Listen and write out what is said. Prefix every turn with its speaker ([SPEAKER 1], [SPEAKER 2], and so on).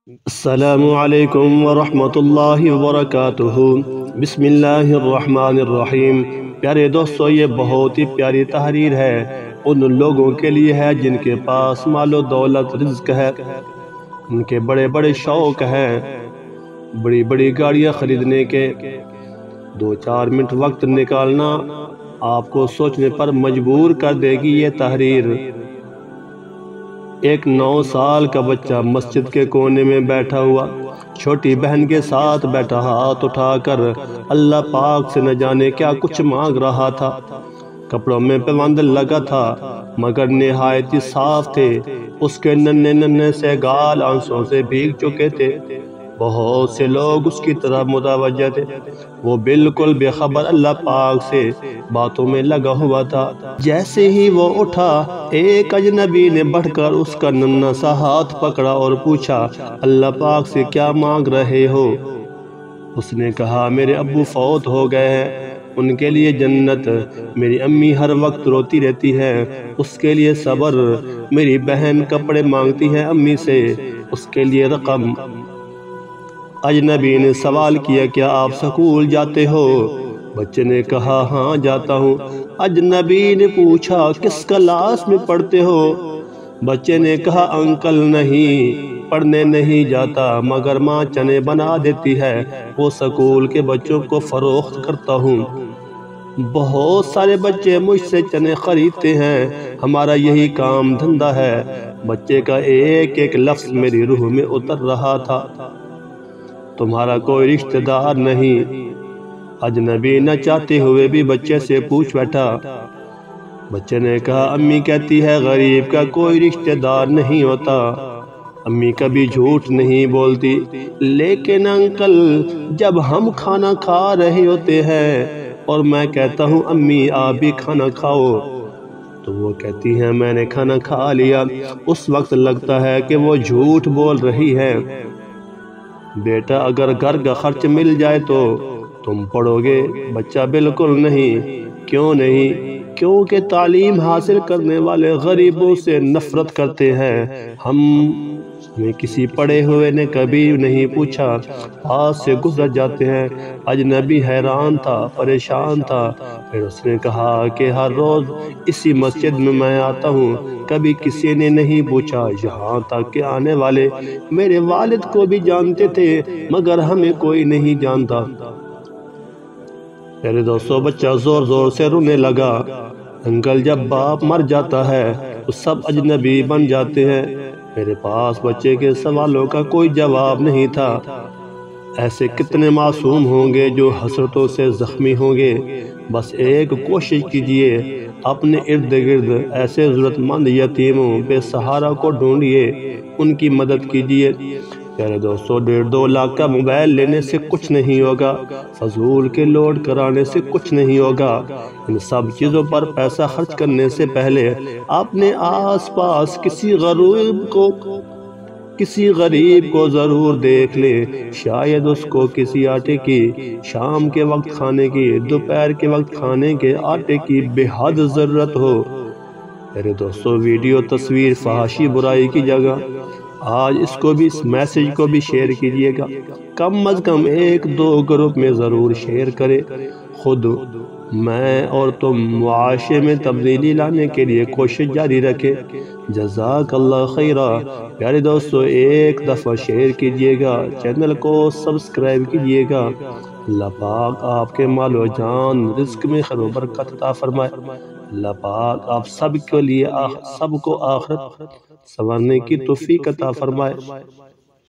[SPEAKER 1] السلام علیکم ورحمۃ اللہ وبرکاتہ۔ بسم اللہ الرحمن الرحیم۔ پیارے دوستو، یہ بہت ہی پیاری تحریر ہے ان لوگوں کے لیے ہے جن کے پاس مال و دولت رزق ہے، ان کے بڑے بڑے شوق ہیں، بڑی بڑی گاڑیاں خریدنے کے۔ 2-4 منٹ وقت نکالنا آپ کو سوچنے پر مجبور کر دے گی یہ تحریر۔ ایک 9 سال کا بچہ مسجد کے کونے میں بیٹھا ہوا چھوٹی بہن کے ساتھ بیٹھا ہاتھ اٹھا کر اللہ پاک سے نہ جانے کیا کچھ مانگ رہا تھا۔ کپڑوں میں پیوند لگا تھا مگر نہایت ہی صاف تھے، اس کے ننھے ننھے سے گال آنسوں سے بھیگ چکے تھے۔ بہت سے لوگ اس کی طرف متوجہ تھے، وہ بالکل بے خبر اللہ پاک سے باتوں میں لگا ہوا تھا۔ جیسے ہی وہ اٹھا، ایک اجنبی نے بڑھ کر اس کا ننھا سا ہاتھ پکڑا اور پوچھا، اللہ پاک سے کیا مانگ رہے ہو؟ اس نے کہا، میرے ابو فوت ہو گئے ہیں، ان کے لیے جنت۔ میری امی ہر وقت روتی رہتی ہے، اس کے لیے صبر۔ میری بہن کپڑے مانگتی ہے امی سے، اس کے لیے رقم۔ اجنبی نے سوال کیا، کیا آپ سکول جاتے ہو؟ بچے نے کہا، ہاں جاتا ہوں۔ اجنبی نے پوچھا، کس کلاس میں پڑھتے ہو؟ بچے نے کہا، انکل نہیں، پڑھنے نہیں جاتا مگر ماں چنے بنا دیتی ہے، وہ سکول کے بچوں کو فروخت کرتا ہوں۔ بہت سارے بچے مجھ سے چنے خریدتے ہیں، ہمارا یہی کام دھندہ ہے۔ بچے کا ایک ایک لفظ میری روح میں اتر رہا تھا۔ تمہارا کوئی رشتہ دار نہیں؟ اجنبی نہ چاہتے ہوئے بھی بچے سے پوچھ بیٹھا۔ بچے نے کہا، امی کہتی ہے غریب کا کوئی رشتہ دار نہیں ہوتا۔ امی کبھی جھوٹ نہیں بولتی، لیکن انکل جب ہم کھانا کھا رہے ہوتے ہیں اور میں کہتا ہوں امی آپ بھی کھانا کھاؤ، تو وہ کہتی ہیں میں نے کھانا کھا لیا، اس وقت لگتا ہے کہ وہ جھوٹ بول رہی ہے۔ بیٹا اگر گھر کا خرچ مل جائے تو تم پڑھو گے؟ بچہ بالکل نہیں۔ کیوں نہیں؟ کیونکہ تعلیم حاصل کرنے والے غریبوں سے نفرت کرتے ہیں۔ ہمیں کسی پڑھے ہوئے نے کبھی نہیں پوچھا، پاس سے گزر جاتے ہیں۔ اجنبی حیران تھا، پریشان تھا۔ پھر اس نے کہا کہ ہر روز اسی مسجد میں آتا ہوں، کبھی کسی نے نہیں پوچھا، یہاں تک کہ آنے والے میرے والد کو بھی جانتے تھے مگر ہمیں کوئی نہیں جانتا۔ میرے دوستو، بچہ زور زور سے رونے لگا۔ انکل جب باپ مر جاتا ہے تو سب اجنبی بن جاتے ہیں۔ میرے پاس بچے کے سوالوں کا کوئی جواب نہیں تھا۔ ایسے کتنے معصوم ہوں گے جو حسرتوں سے زخمی ہوں گے۔ بس ایک کوشش کیجئے، اپنے ارد گرد ایسے ضرورت مند یتیموں بے سہارا کو ڈھونڈیے، ان کی مدد کیجئے۔ پیارے دوستو، 1.5-2 لاکھ کا موبائل لینے سے کچھ نہیں ہوگا، فضول کے لوڈ کرانے سے کچھ نہیں ہوگا۔ ان سب چیزوں پر پیسہ خرچ کرنے سے پہلے اپنے آس پاس کسی غریب کو ضرور دیکھ لے، شاید اس کو کسی آٹے کی شام کے وقت کھانے کی، دوپہر کے وقت کھانے کے آٹے کی بے حد ضرورت ہو۔ میرے دوستو، ویڈیو تصویر فحاشی برائی کی جگہ آج اس میسیج کو بھی شیئر کیجئے گا، کم از کم 1-2 گروپ میں ضرور شیئر کرے۔ خود میں اور تم معاشرے میں تبدیلی لانے کے لیے کوشش جاری رکھے۔ جزاک اللہ خیرہ۔ پیارے دوستو، ایک دفعہ شیئر کیجئے گا، چینل کو سبسکرائب کیجئے گا۔ اللہ پاک آپ کے مال و جان رزق میں خیر و برکت عطا فرمائے۔ اللہ پاک آپ سب کو آخرت سنورنے کی توفیق عطا فرمائے۔